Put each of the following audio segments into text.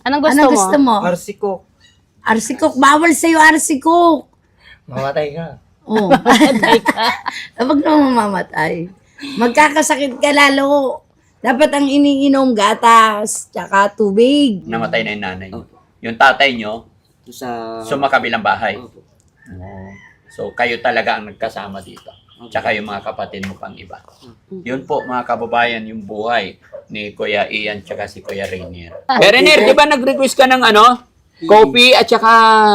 Anong gusto Anong mo? gusto mo? Arsiko. Arsikok. Bawal sa'yo, arsikok. Mamatay ka. Oh. Huwag na mamamatay. Magkakasakit ka lalo. Dapat ang iniinom gatas, tsaka tubig. Namatay na yung nanay. Yung tatay nyo, Sa... sumakabilang bahay. Opo. So, kayo talaga ang nagkasama dito. Tsaka yung mga kapatid mo pang iba. Yun po, mga kababayan, yung buhay ni Kuya Ian tsaka si Kuya Rainier. Kuya Rainier, di ba nag-request ka ng ano? Coffee at tsaka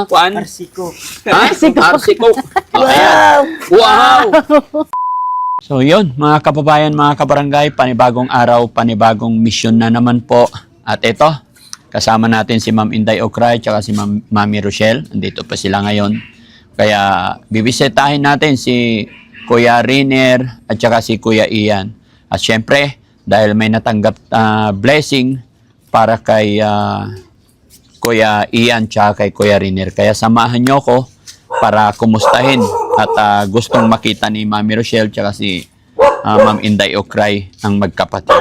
kuan? Arsiko. Ha? Arsiko. Wow! Wow! So yun, mga kababayan, mga kabarangay, panibagong araw, panibagong mission na naman po. At ito, kasama natin si Ma'am Inday Ocray tsaka si Mami Rochelle. Andito pa sila ngayon. Kaya bibisitahin natin si Kuya Rainier at saka si Kuya Ian. At syempre, dahil may natanggap blessing para kay Kuya Ian tsaka kay Kuya Rainier. Kaya samahan nyo ko para kumustahin at gustong makita ni Mami Rochelle tsaka si Ma'am Inday Ocray ang magkapatid.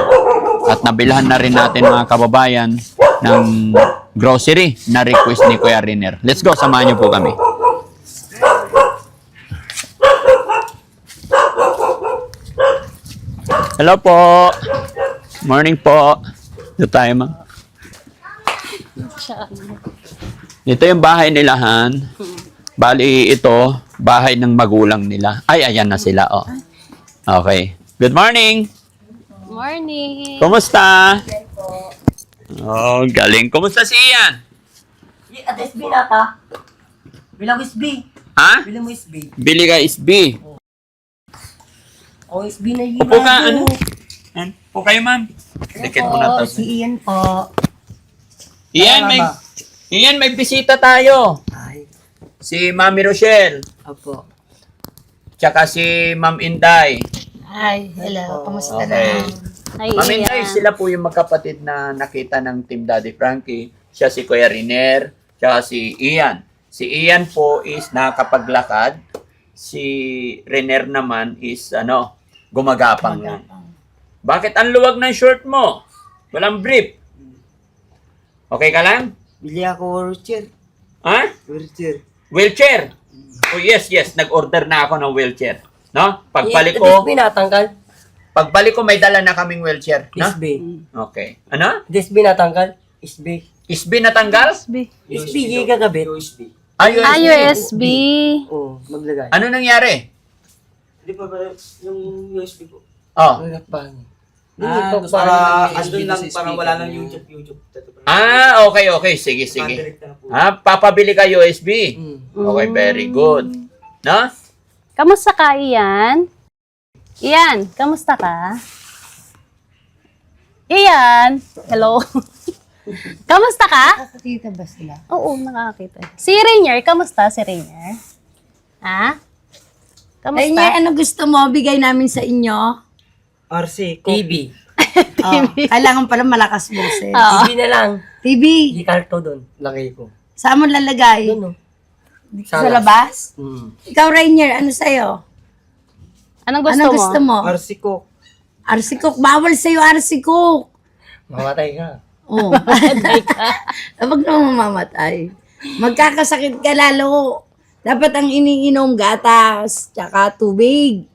At nabilhan na rin natin mga kababayan ng grocery na request ni Kuya Rainier. Let's go, samahan nyo po kami. Hello po. Morning po. Dito tayo, ma'am. Ito yung bahay nila, Han. Bali, ito, bahay ng magulang nila. Ay, ayan na sila, oh. Okay. Good morning. Morning. Kumusta? Oh, galing. Kumusta si Ian? At SB na ka. Bilang SB. Ha? Bilang mo SB. Bili ka SB. O SB na yun. Upo ka, ano? Han, upo kayo, ma'am. Dikit mo na to. Si Ian po. Ian, may bisita tayo. Ay. Si Mami Rochelle. Opo. Tsaka si Ma'am Inday. Hi, hello. Kamusta Okay. na? Ay, Ma'am Inday, Ian. sila po yung magkapatid na nakita ng Team Daddy Frankie. Siya si Kuya Rainier, tsaka si Ian. Si Ian po is nakapaglakad. Si Rainier naman is gumagapang lang. Bakit ang luwag ng short mo? Walang brief. Okay ka lang? Bili ako wheelchair. Ha? Wheelchair. Wheelchair. Oh yes, nag-order na ako ng wheelchair. No? Pagbalik ko, SB natanggal. may dala na kaming wheelchair, no? SB. Okay. Ano? SB natanggal. SB. Isbi natanggal? SB gigagabit. USB. USB. Oo, maglagay. Ano nangyari? Hindi pa ba yung USB po? Oh. Ano pa? Para andun lang, parang wala nang YouTube. Okay. Sige. Papabili ka USB. Okay, very good. No? Kamusta ka, Ian? Ian, kamusta ka? Ian, hello. Kamusta ka? Nakakita ba sila? Oo, nakakita. Si Rainier, kamusta si Rainier? Ha? Kamusta? Rainier, ano gusto mo? Bigay namin sa inyo. RC. TV. Oh, kailangan pala malakas boses. Oo. TV na lang. TV, Hindi karto doon. Lagay ko. saan mo lalagay? Doon, no? Sa labas? Ikaw, Rainier, ano sa'yo? Anong gusto Anong mo? gusto mo? Arsikok. Arsikok. Bawal sa'yo, arsikok. Mamatay ka. Oh. Huwag na mamamatay. Magkakasakit ka lalo. Dapat ang iniinom gatas, tsaka tubig.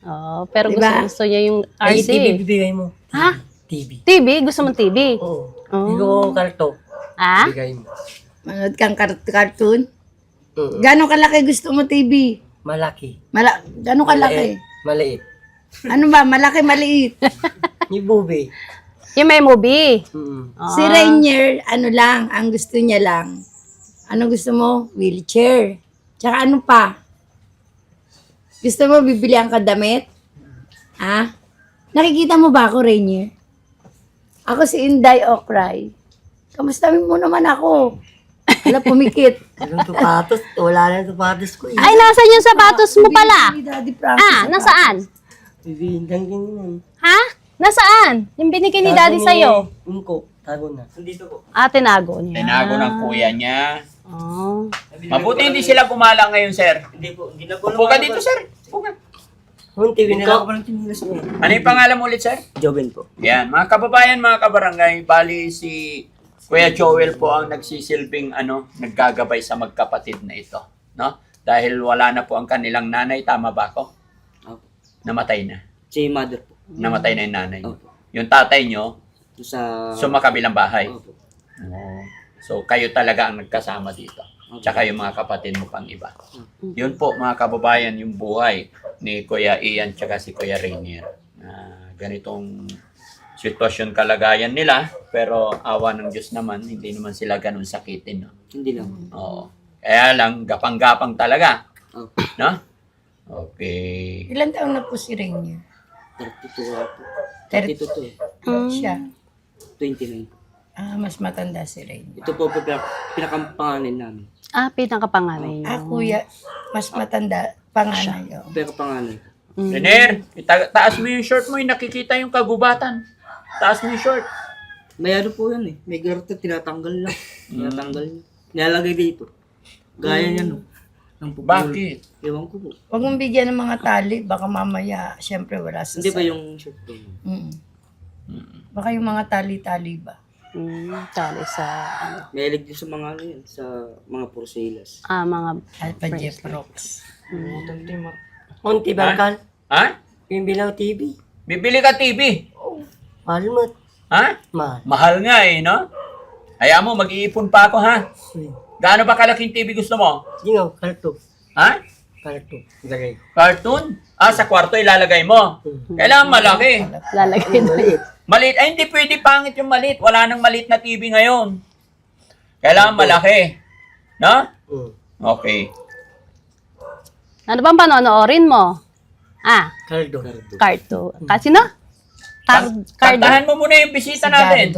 Oo, pero Diba? gusto niya yung Ay, RC. TV bibigay mo. Ha? TV. TV? Gusto mong TV? Oo. Oh. Hindi ko karto. Ha? Bigay mo. Manood kang cartoon. Oo. Gano'ng kalaki gusto mo TV? Malaki. Gano'ng kalaki? Maliit. Ano ba? Malaki, maliit. Yung bube. Yung may movie. Si Rainier, ano lang, ang gusto niya lang. Ano gusto mo? Wheelchair. Tsaka ano pa? Gusto mo bibili ang kadamit? Ha? Nakikita mo ba ako, Rainier? Ako si Inday Ocray. Kamustahin mo naman ako. Wala pumikit. Anong sapatos? Wala na sapatos ko. Ay, nasan yung sapatos mo pala? Bibili ni Daddy Frankie Ah, sapatos. nasaan? Bibindang ganyan. Ha? Nasaan? Yung binigay ni Daddy sa'yo? Umko. Tago na. Nandito po. Ah, tinago niya. Tinago ng kuya niya. Oh. Mabuti hindi sila gumalang ngayon, sir. Hindi po. Hindi na po. Upo ka dito, sir. Upo ka. Yung TV na lang. Ano yung pangalan mo ulit, sir? Joven po. Yan, mga kababayan, mga kabarangay, bali si Kuya Joel po ang nagsisilbing naggagabay sa magkapatid na ito, no? Dahil wala na po ang kanilang nanay, tama ba ako? Opo. Namatay na. Si mother po. Namatay na yung nanay. Opo. Yung tatay nyo, Sa... sumakabilang bahay. Opo. So, kayo talaga ang nagkasama dito. Tsaka yung mga kapatid mo pang iba. Yun po, mga kababayan, yung buhay ni Kuya Ian tsaka si Kuya Rainier. Ganitong sitwasyon kalagayan nila, pero awa ng Diyos naman, hindi naman sila ganun sakitin. No? Hindi lang. Oo. Kaya lang, gapang-gapang talaga. Opo. No? Okay. Ilan taon na po si Rainier? 32 nga po. 32 to eh. Siya. 29. Mas matanda si Rainier. Ito po pinakapanganin namin. Pinakapanganay niyo. Kuya, mas matanda, panganay. Oh. Pero pangalan. Rainier, taas mo yung short mo, yung nakikita yung kagubatan. Taas mo yung short. May ano po yan eh. May garter, tinatanggal lang. Tinatanggal niya. Nilalagay dito. Gaya niya no. Ng pupul. Bakit? Ewan ko po. Huwag mong bigyan ng mga tali, baka mamaya, syempre wala sa Hindi ba yung shirt po? Baka yung mga tali-tali ba? Tali sa, May din sa mga ano yan. Sa mga porcelas. mga, Alpha Jeff Rocks. Unti bangkal. Ha? Yung bilang TV. Bibili ka TV. Mahal mo. Ha? Mahal. Mahal nga eh, no? Hayaan mo, mag-iipon pa ako, ha? Gaano ba kalaking TV gusto mo? Sige nga, karto. Ha? Karto. Lagay. Cartoon? Sa kwarto ilalagay mo. Kailangan malaki. lalagay doon. Maliit. Maliit. Ay, hindi pwede pangit yung maliit. Wala nang maliit na TV ngayon. Kailangan malaki. No? Okay. Ano bang panonoorin mo? Kardo. Carto. Kasi no? Cardo. Kantahan mo muna yung bisita natin.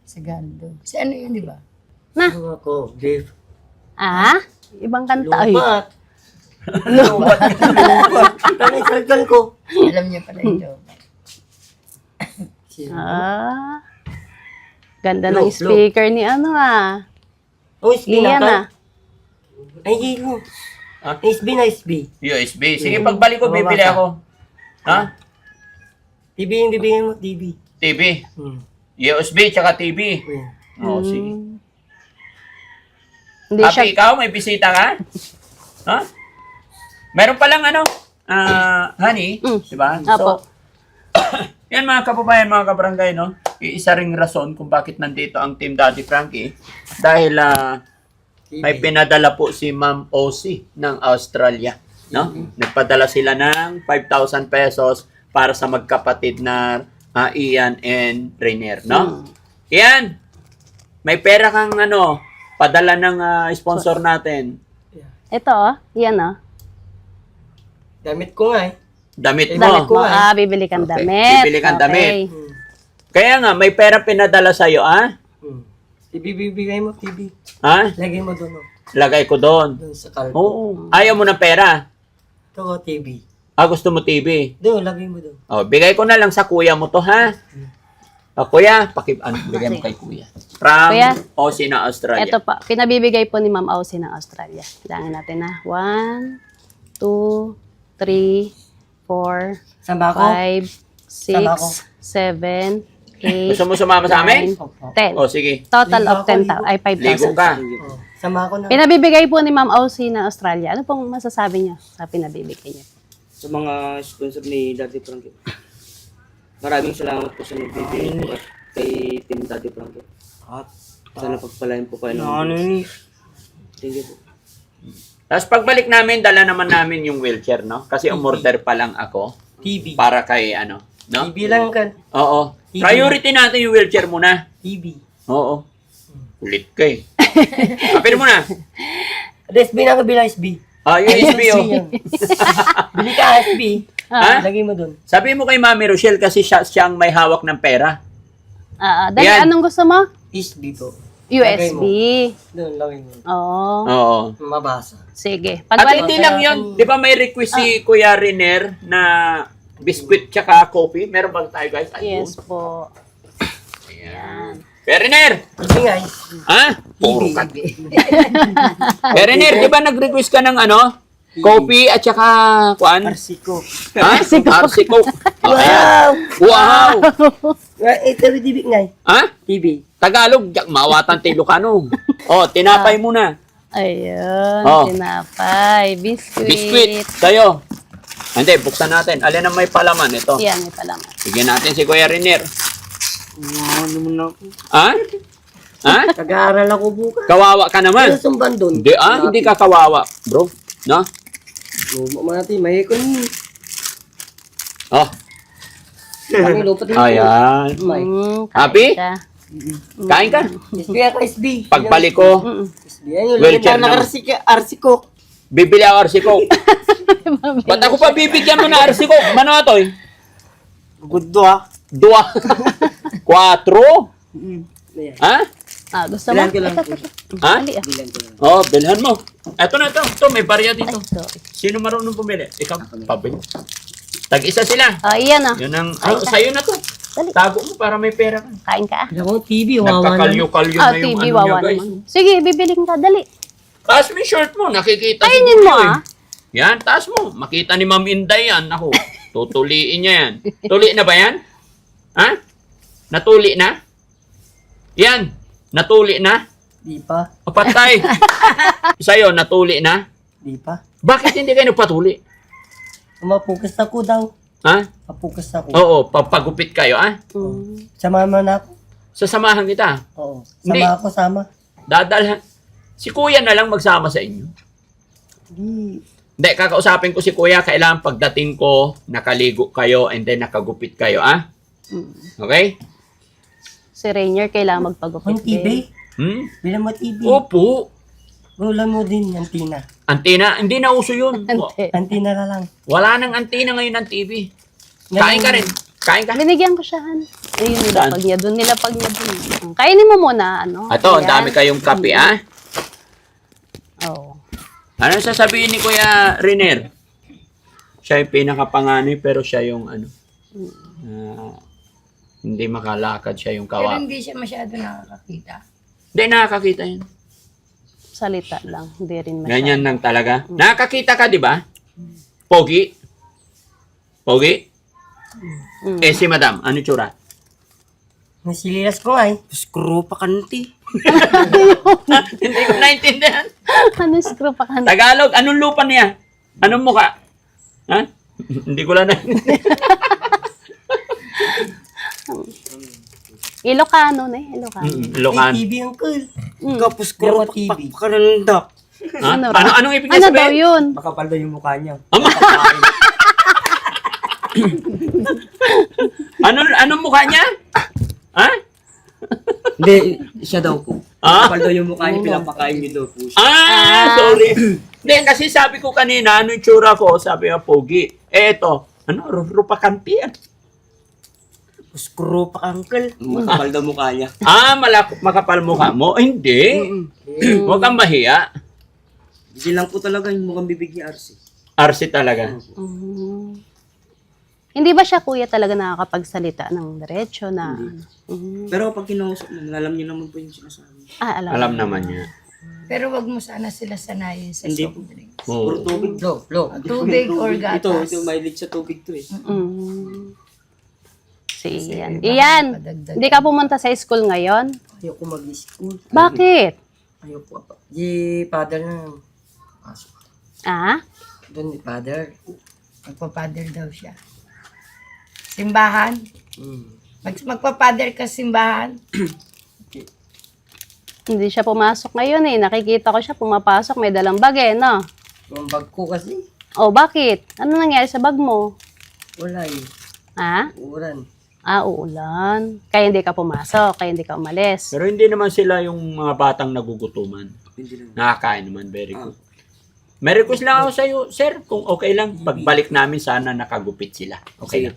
Sigaldo. Si ano yun, di ba? Ano ako? Beef. Ibang kanta. Ay, Lupat. Lupat. Tanay kalkal ko. Alam niya pala ito. ganda ng speaker ni Oh, SB Iyan na Ay, gino. SB na SB. USB. Sige, pagbalik ko, bibili ako. Ha? TV yung bibigyan mo, TV. TV. USB, tsaka TV. Oo, Hmm. sige. Hindi siya, Happy, ikaw? May bisita ka? Ha? Meron palang honey, di ba? Apo. Yan mga kababayan, mga kabarangay, no? Iisa ring rason kung bakit nandito ang Team Daddy Frankie. Dahil may pinadala po si Ma'am OC ng Australia, no? Nagpadala sila ng 5,000 pesos para sa magkapatid na Ian and Rainier, no? Ian, may pera kang padala ng sponsor natin. ito yan Damit ko nga eh. Damit mo. Damit mo. Bibili kang Okay. damit. Bibili kang damit. Okay. Kaya nga, may pera pinadala sa'yo, TV bibigay mo, TV. Ha? Lagay mo doon, Lagay ko doon. doon sa kalbo. Oo. Ayaw mo ng pera. Ito ko, TV. Gusto mo TV. Doon, lagay mo doon. Bigay ko na lang sa kuya mo to, ha? Kuya, bigay mo kay kuya. From Kuya, OC na Australia. Ito pa, pinabibigay po ni Ma'am Aussie ng Australia. Bilangin natin 1, 2, 3, 4, Samba ko? 5, Sama ko. 6, 7, 8, Gusto mo sumama sa amin? 10. Sige. Total Ligo of ako, 10,000 ay Ligo 5,000. ka. Sama ko na. Pinabibigay po ni Ma'am Aussie ng Australia. Ano pong masasabi niya sa pinabibigay niya? Sa mga sponsor ni Daddy Frankie. Maraming salamat po sa nagbibigay po at kay Team Daddy Frankie. Sana pagpalain po kayo ng Thank you po. Tapos pagbalik namin, dala naman namin yung wheelchair, no? Kasi umorder pa lang ako TV. para kay no? TV lang kan. Oo. Priority natin yung wheelchair muna. TV. Oo. Ulit ka eh. Kapir mo na. SB na kabila SB. USB oh. Bili ka SB. Ha? Lagay mo doon. Sabi mo kay Mami Rochelle kasi siya ang may hawak ng pera. Dali, Yan. anong gusto mo? SB po. USB. Doon, lagay mo. Oo. Oo. Mabasa. Sige. At Pagbalik, hindi lang yun. Di ba may request si Kuya Riner na biscuit tsaka coffee? Meron ba tayo guys? yes po. Ayan. Kuya Riner! Sige nga SB. Ha? Puro ka. Kuya Riner, di ba nag-request ka ng coffee at tsaka kuan? Arsiko. Ha? Arsiko. Ayan. Wow! Ito yung TV ngay. Ha? TV. Tagalog, jak mawatan ti Ilocano. Oh, tinapay muna. Ayun, Oh. tinapay, biskuit. Biscuit. Sa'yo. Hindi, buksan natin. Alin ang may palaman? Ito. Yan, may palaman. Bigyan natin si Kuya Renier. Ano naman ako. Ha? Ha? Nag-aaral ako bukas. Kawawa ka naman. Ano sumban doon? Hindi, hindi ka kawawa, bro. No? Mati, may ikon. Oh, Kami lupat mo. ayan. Kain Happy? ka. Kain ka. SB ako, SB. Pagbalik ko, SB. Yan yung Wheelchair lagyan naman. na RC ko. bibili ako arsiko. Ba't ako pa bibigyan mo na arsiko? Mano ito eh? Good do ha. 2. 4. Ha? Gusto mo? Bilan ko lang po. Ha? Ali, ah. Bilan ko lang. Oh, bilhan mo. Eto na ito. Ito, may barya Ay, dito. sorry. Sino marunong bumili? Ikaw, pabili. Tag-isa sila. Iyan ah. Yun ang, sa'yo na to. Dali. Tago mo para may pera ka. Kain ka. Ako, TV, wawa na. Nagkakalyo-kalyo na yung TV, ano wawa niya, guys. naman. Sige, bibiling ka. Dali. Taas mo yung shirt mo. Nakikita Kainin mo, siguro ah. Yan, taas mo. Makita ni Ma'am Inday yan. Ako, tutuliin niya yan. Tuli na ba yan? Ha? Natuli na? Yan. Natuli na? Di pa. O patay. Sa'yo, natuli na? Di pa. Bakit hindi kayo nagpatuli? Mapukas ako daw. Ha? Mapukas ako. Oo, papagupit kayo, ah. Sama na ako. Sasamahan kita. Oo. Hindi. Sama ako, sama. Dadalhan. Si Kuya na lang magsama sa inyo. Hindi. Hindi, kakausapin ko si Kuya. Kailangan pagdating ko, nakaligo kayo and then nakagupit kayo, ah. Okay? Si Rainier kailangan magpagupit. Ang TV. Hmm? Bilang mo TV. Opo. Wala mo din, antina. Antina, hindi na uso yun. Hindi. Antina na lang. Wala nang antina ngayon ng TV. Ngayon- Kain ka rin. Kain ka. Binigyan ko siya, Han. Ayun, Saan? nilapag niya doon. Nilapag niya doon. Kainin mo muna, ano. Ito, ang Ayan. dami kayong kape, ah. Oo. Ano sasabihin ni Kuya Renier? Siya yung pinakapanganay pero siya yung ano. Hindi makalakad, siya yung Pero kawa. hindi siya masyado nakakakita. Hindi nakakakita yun. Salita lang. Hindi rin masyado. Ganyan lang talaga. Nakakakita ka, di ba? Pogi? Pogi? Eh si Madam, ano tsura? Nasililas ko nga eh. Screw pa kanti. Hindi ko naintindihan. Ano screw pa ka? Tagalog, anong lupa niya? Anong mukha? Ha? Hindi ko lang naintindihan. Ilocano na eh. Ilocano. Ilocan. TV uncle. Kapos ko, TV. pakarandak. Ha? Ano ba? Anong ibig Ano daw sabihin? yun? Makapal daw yung mukha niya. Anong mukha niya? Ha? Hindi, siya daw po. Ah? Kapal daw yung mukha niya, pinapakain niyo daw po siya. Sorry. Hindi, kasi sabi ko kanina, ano yung tsura ko? Sabi nga, pogi. Eh, ito. Ano? Rupakanti yan. Screw pa uncle. Makapal daw mukha niya. Makapal mukha mo? Hindi. Huwag kang mahiya. Hindi lang po talaga yung mukhang bibig ni RC. RC talaga. Hindi ba siya kuya talaga nakakapagsalita ng diretso na? Pero pag kinausap mo, alam niyo naman po yung sinasabi. Alam. Alam naman niya. Pero wag mo sana sila sanayin sa Hindi soft drinks. Puro tubig. Tubig or gatas. Ito, mahilig sa tubig to eh. Si Ian. Ian, hindi ka pumunta sa school ngayon? Ayoko mag-school. Bakit? Ayoko pa. Di father na. Pasok. Ah? Doon ni father. Magpapader daw siya. Simbahan? Magpapader ka sa simbahan? Hindi siya pumasok ngayon eh. Nakikita ko siya pumapasok. May dalang bag eh, no? Yung bag ko kasi. Oh, bakit? Ano nangyari sa bag mo? Wala eh. Ha? Uran. Uulan. Kaya hindi ka pumasok. Kaya hindi ka umalis. Pero hindi naman sila yung mga batang nagugutuman. Hindi lang. Nakakain naman. Very good. May request lang ako sa'yo, sir. Kung okay lang, pagbalik namin sana nakagupit sila. Okay lang.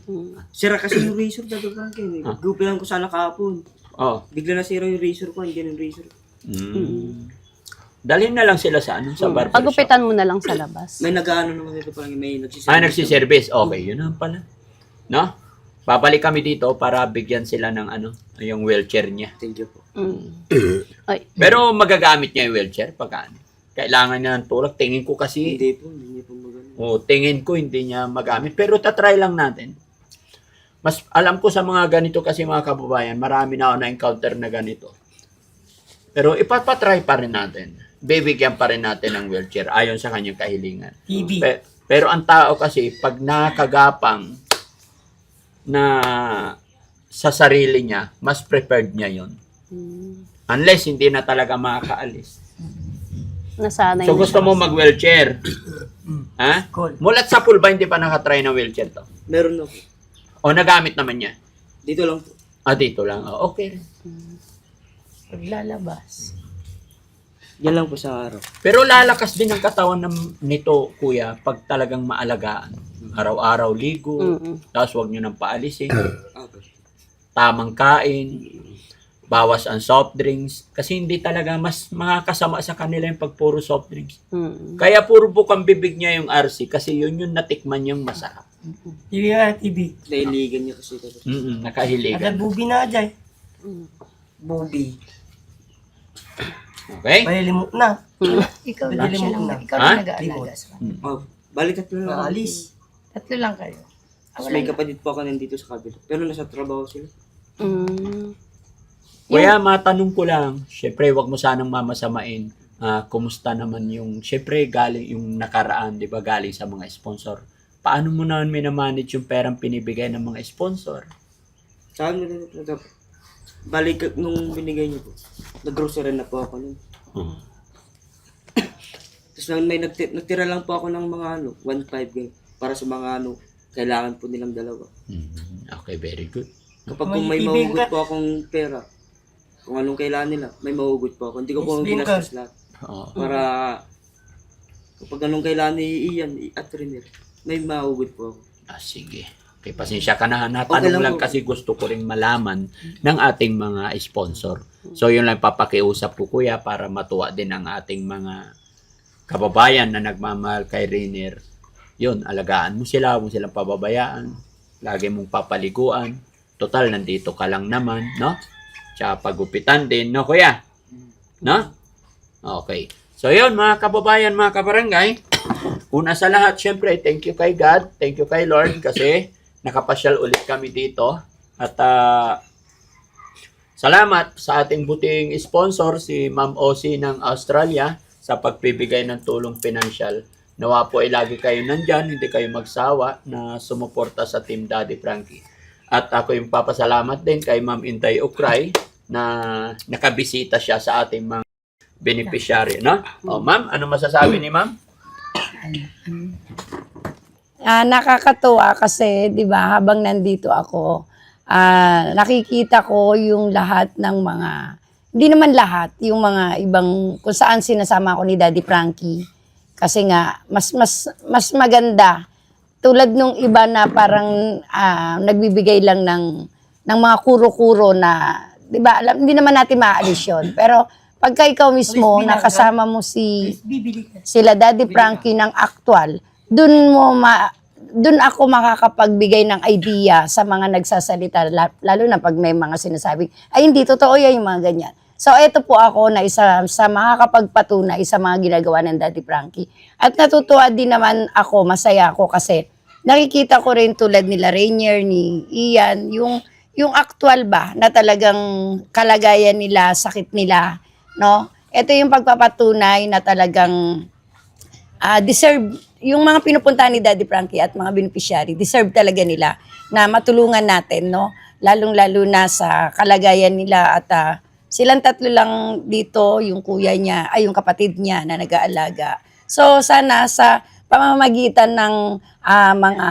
Sira kasi yung razor, Dado Frankie. Gupilan ko sana kahapon. Oh. Bigla na sira yung razor ko, hindi yung razor. Dalhin na lang sila sa ano, sa barbershop. Pagupitan mo na lang sa labas. May nag-ano naman dito parang may nagsiservice. Nagsiservice. Okay, yun naman pala. No? Babalik kami dito para bigyan sila ng ano, yung wheelchair niya. Thank you po. Ay, Pero magagamit niya yung wheelchair pag ano. Kailangan niya ng tulak. Tingin ko kasi, Hindi po magano. tingin ko hindi niya magamit. Pero tatry lang natin. Mas alam ko sa mga ganito kasi mga kababayan, marami na ako na-encounter na ganito. Pero ipapatry pa rin natin. Bibigyan pa rin natin ng wheelchair ayon sa kanyang kahilingan. Pero ang tao kasi, pag nakagapang na sa sarili niya, mas prepared niya yon. Unless hindi na talaga makakaalis. Nasanay So na gusto siya. mo mag-wheelchair? Ha? Cool. Mulat sa pool ba hindi pa nakatry ng wheelchair to? Meron na po. O nagamit naman niya? Dito lang po. Dito lang. Okay. Paglalabas. Yan lang po sa araw. Pero lalakas din ang katawan nito, kuya, pag talagang maalagaan. Araw-araw ligo, tapos huwag nyo nang paalisin. Okay. Tamang kain, bawas ang soft drinks. Kasi hindi talaga mas makakasama sa kanila yung pag puro soft drinks. Kaya puro bukang bibig niya yung RC kasi yun yung natikman niyang masarap. TV nga, TV. Nailigan niya kasi ito. Ada Nakahiligan. bubi na dyan. Bubi. Okay? Malilimot na. Ikaw lang Pwede siya limot lang. na. Ikaw Ha? lang nag-aalaga sa kanya. Oh, balik at lang. Naalis. Tatlo lang kayo. Tapos may kapatid po ako nandito sa kabila. Pero nasa trabaho sila. Kuya, matanong ko lang, syempre, wag mo sanang mamasamain. Kumusta naman yung, syempre, galing yung nakaraan, di ba, galing sa mga sponsor. Paano mo naman minamanage yung perang pinibigay ng mga sponsor? Sa akin, balik nung binigay niyo po. Nag-grocery na po ako nun. Tapos may nagtira lang po ako ng mga 1.5 ganyan, para sa mga kailangan po nilang dalawa. Okay, very good. Kapag kung may mahugot po akong pera, kung anong kailangan nila, may mahugot po ako. Hindi ko po ginastos lahat. Oo. Para kapag anong kailangan ni Ian at Riner, may mahugot po ako. Sige. Okay, pasensya ka na. Okay Natanong lang lang po. kasi gusto ko ring malaman ng ating mga sponsor. So, yun lang papakiusap ko, kuya, para matuwa din ang ating mga kababayan na nagmamahal kay Rainier. Yun, alagaan mo sila, huwag mo silang pababayaan. Lagi mong papaliguan. Total, nandito ka lang naman, no? Tsaka pagupitan din, no, kuya? No? Okay. So, yun, mga kababayan, mga kabarangay. Una sa lahat, syempre, thank you kay God, thank you kay Lord, kasi nakapasyal ulit kami dito. At salamat sa ating buting sponsor, si Ma'am Osi ng Australia, sa pagbibigay ng tulong pinansyal. Nawa po ay lagi kayo nandyan, hindi kayo magsawa na sumuporta sa Team Daddy Frankie. At ako yung papasalamat din kay Ma'am Inday Ukray na nakabisita siya sa ating mga beneficiary, no? O, Ma'am, ano masasabi ni Ma'am? Nakakatuwa kasi, 'di ba, habang nandito ako, nakikita ko yung lahat ng mga, hindi naman lahat, yung mga ibang kung saan sinasama ako ni Daddy Frankie. Kasi nga mas maganda tulad nung iba na parang nagbibigay lang ng mga kuro-kuro na, 'di ba, hindi naman natin maaalis 'yon. Pero pagka ikaw mismo nakasama mo Bibili ka. sila Daddy Frankie ng actual, dun ako makakapagbigay ng idea sa mga nagsasalita, lalo na pag may mga sinasabing, ay hindi, totoo yan yung mga ganyan. So, eto po ako na isa sa makakapagpatunay sa mga ginagawa ng Daddy Frankie. At natutuwa din naman ako, masaya ako kasi nakikita ko rin tulad nila Rainier, ni Ian, yung actual ba, na talagang kalagayan nila, sakit nila, no? Ito yung pagpapatunay na talagang deserve, yung mga pinupuntahan ni Daddy Frankie at mga beneficiary, deserve talaga nila na matulungan natin, no? Lalong-lalo na sa kalagayan nila at silang tatlo lang dito, yung kuya niya, ay yung kapatid niya na nag-aalaga. So sana sa pamamagitan ng mga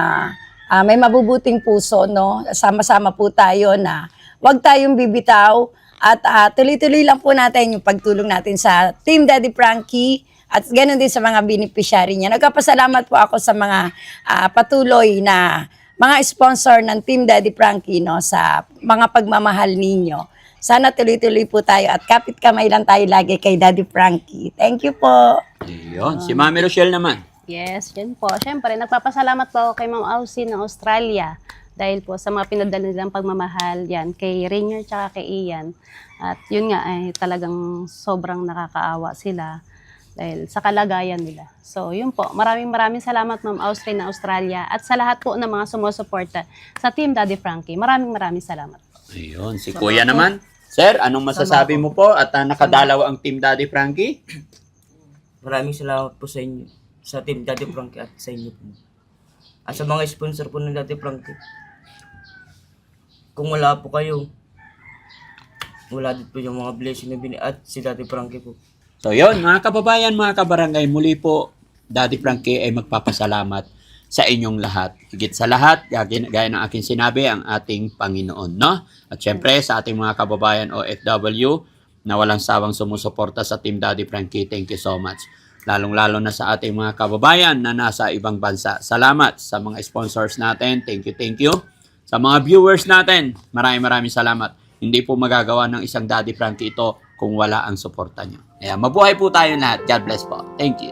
may mabubuting puso, no? Sama-sama po tayo na wag tayong bibitaw at tuloy-tuloy lang po natin yung pagtulong natin sa Team Daddy Frankie at ganoon din sa mga beneficiary niya. Nagpapasalamat po ako sa mga patuloy na mga sponsor ng Team Daddy Frankie, no, sa mga pagmamahal ninyo. Sana tuloy-tuloy po tayo at kapit kamay lang tayo lagi kay Daddy Frankie. Thank you po. Yun. Si Mami Rochelle naman. Yes, yun po. Siyempre, nagpapasalamat po ako kay Ma'am Ausi ng Australia dahil po sa mga pinadala nilang pagmamahal yan kay Rainier tsaka kay Ian. At yun nga, ay talagang sobrang nakakaawa sila. dahil sa kalagayan nila. So, yun po. Maraming salamat, Ma'am Austria na Australia, at sa lahat po ng mga sumusuporta sa Team Daddy Frankie. Maraming salamat. Ayun, si Kuya naman. Sir, anong masasabi mo po at nakadalaw ang Team Daddy Frankie? Maraming salamat po sa inyo, sa Team Daddy Frankie at sa inyo po. At sa mga sponsor po ng Daddy Frankie. Kung wala po kayo, wala din po yung mga blessing na at si Daddy Frankie po. So yun, mga kababayan, mga kabarangay, muli po, Daddy Frankie ay magpapasalamat sa inyong lahat. Higit sa lahat, gaya ng aking sinabi, ang ating Panginoon, no? At syempre, sa ating mga kababayan OFW na walang sawang sumusuporta sa Team Daddy Frankie, thank you so much. Lalong-lalo na sa ating mga kababayan na nasa ibang bansa. Salamat sa mga sponsors natin. Thank you. Sa mga viewers natin, maraming salamat. Hindi po magagawa ng isang Daddy Frankie ito kung wala ang suporta nyo. Kaya mabuhay po tayo lahat. God bless po. Thank you.